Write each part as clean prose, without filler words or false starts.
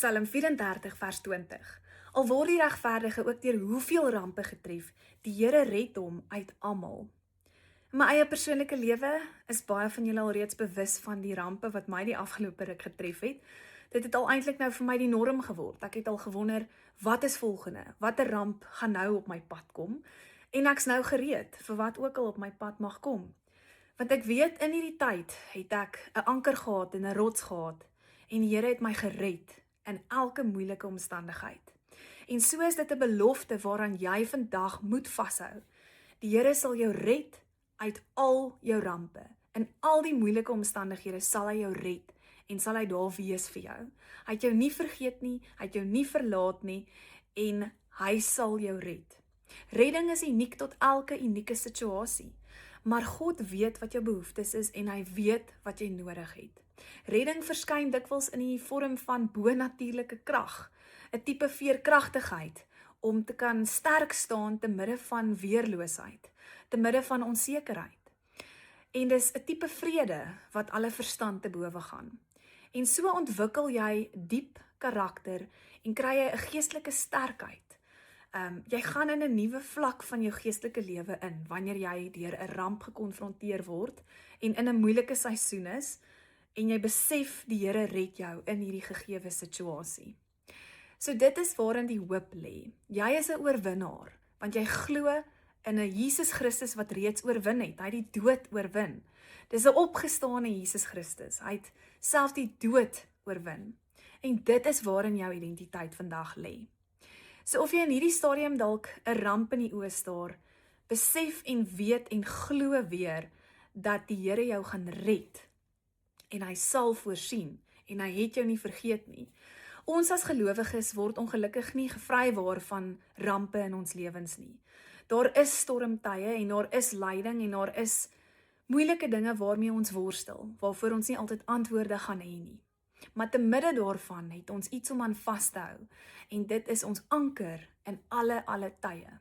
Psalm 34 vers 20. Al word die regverdige ook deur hoeveel rampe getref, die Here red hom uit almal. In my eie persoonlike lewe is baie van julle al reeds bewus van die rampe wat my die afgelope ruk getref het. Dit het al eintlik nou vir my die norm geword. Ek het al gewonder, wat is volgende? Watter ramp gaan nou op my pad kom? En ek's nou gereed vir wat ook al op my pad mag kom. Want ek weet in hierdie tyd het ek 'n anker gehad en 'n rots gehad en die Here het my gered in elke moeilike omstandigheid. En so is dit 'n belofte waaraan jy vandag moet vashou. Die Here sal jou red uit al jou rampe. In al die moeilike omstandighede sal hy jou red en sal hy daar wees vir jou. Hy het jou nie vergeet nie, hy het jou nie verlaat nie en hy sal jou red. Redding is uniek tot elke unieke situasie. Maar God weet wat jou behoeftes is en hy weet wat jy nodig het. Redding verskyn dikwels in die vorm van bonatuurlike krag, 'n tipe veerkragtigheid om te kan sterk staan te midde van weerloosheid, te midde van onsekerheid. En dis 'n tipe vrede wat alle verstand te bowe gaan. En so ontwikkel jy diep karakter en kry jy 'n geestelike sterkheid. Jy gaan in 'n nuwe vlak van jou geestelike lewe in, wanneer jy deur 'n ramp gekonfronteer word en in 'n moeilike seisoen is, en jy besef die Here red jou in hierdie gegewe situasie. So dit is waarin die hoop lê. Jy is 'n oorwinnaar, want jy glo in 'n Jesus Christus wat reeds oorwin het. Hy het die dood oorwin. Dis 'n opgestane Jesus Christus. Hy het self die dood oorwin. En dit is waarin jou identiteit vandag lê. So of jy in hierdie stadium dalk 'n ramp in die oë staar, besef en weet en glo weer dat die Here jou gaan red en hy sal voorsien en hy het jou nie vergeet nie. Ons as gelowiges word ongelukkig nie gevrywaar van rampe in ons lewens nie. Daar is stormtye en daar is lyding en daar is moeilike dinge waarmee ons worstel, waarvoor ons nie altyd antwoorde gaan hê nie. Maar te midde daarvan het ons iets om aan vas te hou en dit is ons anker in alle tye.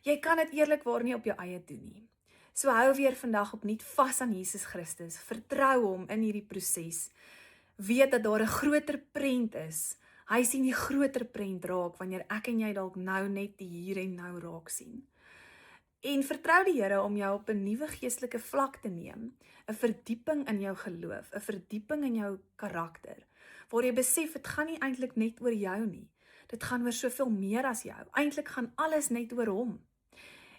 Jy kan dit eerlikwaar nie op jou eie doen nie. So hou weer vandag opnuut vas aan Jesus Christus, vertrou hom in hierdie proses. Weet dat daar 'n groter prent is. Hy sien die groter prent raak wanneer ek en jy dalk nou net die hier en nou raak sien. En vertrou die Here om jou op 'n nuwe geestelike vlak te neem, 'n verdieping in jou geloof, 'n verdieping in jou karakter, waar jy besef dit gaan nie eintlik net oor jou nie. Dit gaan oor soveel meer as jou. Eintlik gaan alles net oor hom.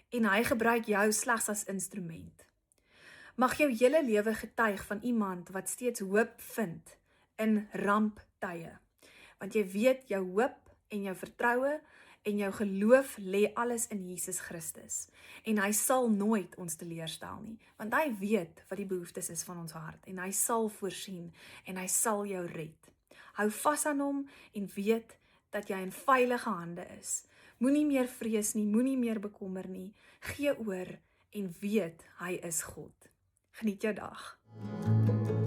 En hy gebruik jou slegs as instrument. Mag jou hele lewe getuig van iemand wat steeds hoop vind in ramptye. Want jy weet jou hoop en jou vertroue en jou geloof lê alles in Jesus Christus. En hy sal nooit ons teleurstel nie, want hy weet wat die behoeftes is van ons hart en hy sal voorsien en hy sal jou red. Hou vas aan hom en weet dat jy in veilige hande is. Moenie meer vrees nie, moenie meer bekommer nie. Gee oor en weet hy is God. Geniet jou dag.